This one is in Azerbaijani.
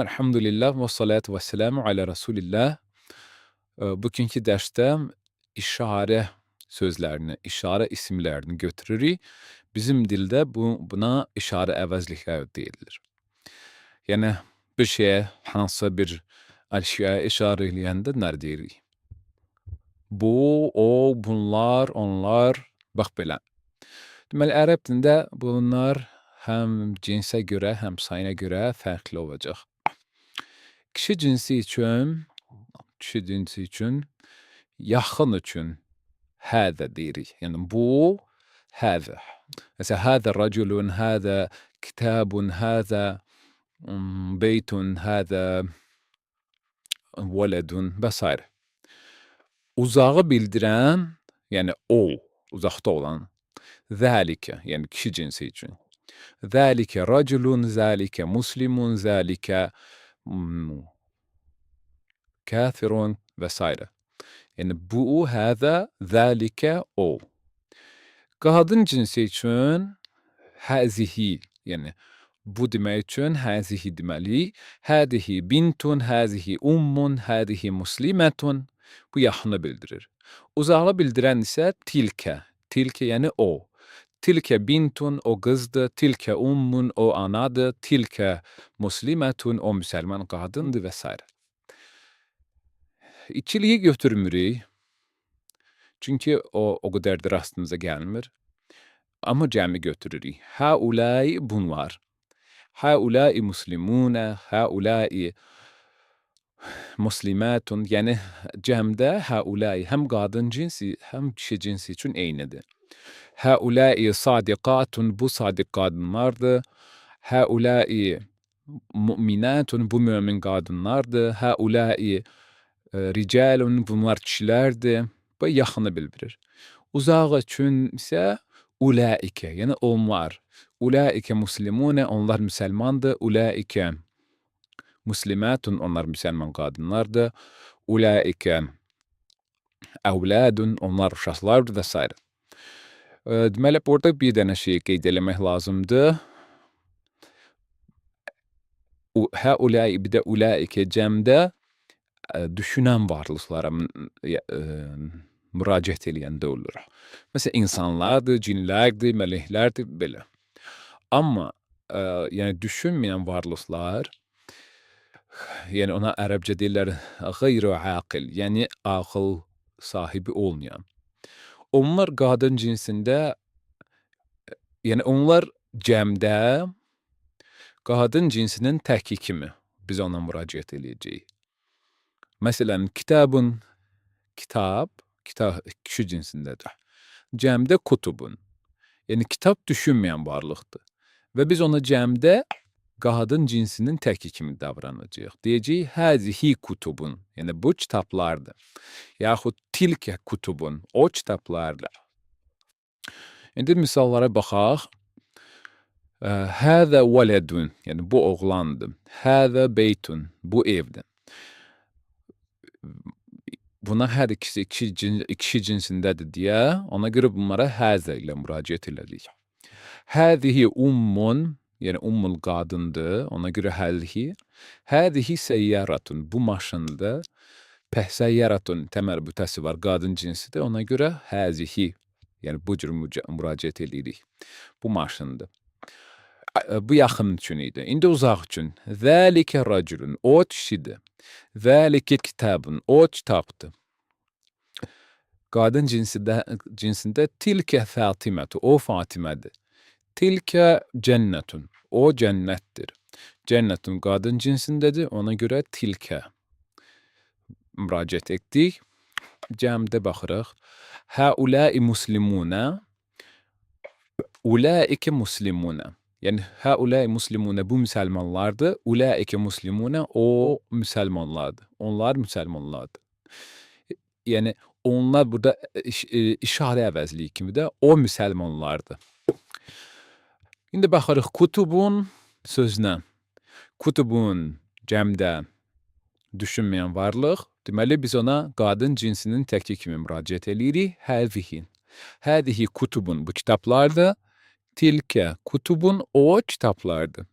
Elhamdülillah ve salatu ve selamu ala Resulillah. Bugünkü dərsdə işarə sözlərini, işarə isimlərini götürürük. Bizim dildə buna işarə əvəzlikləri deyilir. Yəni bir şeyə, hansısa bir əşyaya işarə eləyəndə nə deyirik? Bu, o, bunlar, onlar, bax belə. Deməli, ərəb dilində bunlar həm cinsə görə, həm sayına görə fərqli olacaq. Kişi cinsi üçün, yaxın üçün hədə deyirik. Yəni bu, hədə. Məsələn, hədə rəculun, hədə kitabun, hədə beytun, hədə vələdun və s. Uzağı bildirən, yəni o, uzaqda olan. Zəlikə, yəni kişi cinsi üçün. Zəlikə rəculun, zəlikə muslimun, zəlikə kafirun və s. Yəni bu, hədə, zəlikə, o. Qadın cinsi üçün həzihi, yəni bu demək üçün həzihi deməli, hədihi bintun, həzihi ummun, hədihi muslimətun, bu yaxını bildirir. Uzağı bildirən isə tilkə, tilkə yəni o. Tilkə bintun, o qızdır, tilkə ummun, o anadır, tilkə muslimətun, o müsəlman qadındır və s. İkiliyi götürmürük, çünki o qədər də rastımıza gəlmir. Amma cəmi götürürük. Həulai bunlar. Həulai muslimunə, həulai muslimatun, yəni cəmdə həulai həm qadın cinsi, həm kişi cinsi üçün eynidir. Həulai sadiqatun, bu sadiq qadınlardır. Həulai müminatun, bu mömin qadınlardır. Həulai ricalun, bunlar kişilərdir. Bu yaxını bildirir. Uzağı üçün isə ulaikə, yəni onlar. Ulaikə muslimunə, onlar müsəlmandır. Ulaikə muslimatun, onlar müsəlman qadınlardır. Ulaikə əvladun, onlar uşaqlardır və s. Deməli, burada bir dənə şey qeyd eləmək lazımdır. Həulai, bir də ulaikə cəmdə düşünən varlıqlara müraciət eləyəndə olur. Məsələn, insanlardır, cinlərdir, mələklərdir, belə. Amma yəni düşünməyən varlıqlar, yəni ona ərəbcə deyirlər qeyri-aqil, yəni ağıl sahibi olmayan. Onlar qadın cinsində, yəni onlar cəmdə qadın cinsinin təki kimi biz ona müraciət eləyəcəyik. Məsələn, kitabun, kitab kişi cinsindədir. Cəmdə kutubun, yəni kitab düşünməyən varlıqdır. Və biz ona cəmdə qadın cinsinin təki kimi davranacağıq. Deyəcəyik, həzihi kutubun, yəni bu kitablardır. Yaxud tilkə kutubun, o kitablardır. İndi misallara baxaq. Həzə vələdun, yəni bu oğlandır. Həzə beytun, bu evdir. Buna hər ikisi kişi cinsindədir deyə, ona görə bunlara həzə ilə müraciət elədik. Həzihi ummun, yəni ummul qadındır, ona görə həzihi. Həzihi səyyəratun, bu maşındır. Səyyəratun təmərrütəsi var, qadın cinsidir, ona görə həzihi, yəni bu cür müraciət edirik. Bu maşındır. Bu yaxın üçün idi. İndi uzaq üçün. Zəlikə rəculun, o kişidir. Zəlikə kitabun, o kitabdır. Qadın cinsində tilkə Fatimətu, o Fatimədir. Tilkə cənnətun, o cənnətdir. Cənnətun qadın cinsindədir, ona görə tilkə müraciət etdik. Cəmdə baxırıq. Həulai muslimunə, ulaikə muslimunə. Yəni, həulai muslimunə bu müsəlmanlardır, ulaikə muslimunə o müsəlmanlardır. Onlar müsəlmanlardır. Yəni, onlar burada işarə əvəzliyi kimi də o müsəlmanlardır. İndi baxırıq kutubun sözünə. Kutubun cəmdə düşünməyən varlıq. Deməli, biz ona qadın cinsinin təki kimi müraciət eləyirik. Həzihi. Həzihi kutubun, bu kitablardır. Tilkə kutubun, o kitablardır.